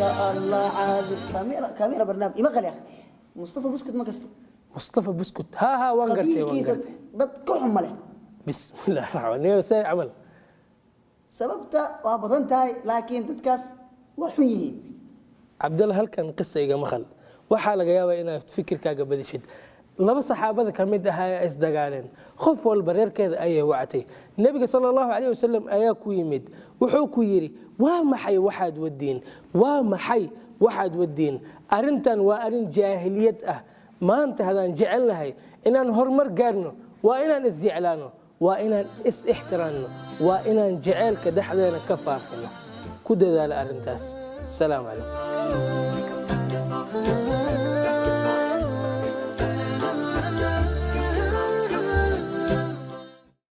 شاء الله عادل كاميرا برنامج ما قال يا اخي مصطفى بسكت ما قصته مصطفى بسكت ها وانقرتي ضد كحم له بسم الله الرحمن الرحيم سي عمل سببته وابضنتهاي لكن تتكاس وحيه عبد الله هل كان قصه يا مخل waxaa laga yaabaa inaad fikirkaaga badishid laba saxaabada kamid ah ay isdagaaleen qof walba reerkeeda ayay wactay nabiga sallallahu alayhi wasallam ayaa ku yimid wuxuu ku yiri waa maxay waxaad wadiin arintan waa arin jaahiliyad ah maanta hadaan jecelnahay inaan horumar gaarno waa inaan isjeclaano waa inaan is ixtiraamno waa inaan jecelka dhaxdeena ka faafino ku dadaala arintaas salaam alaykum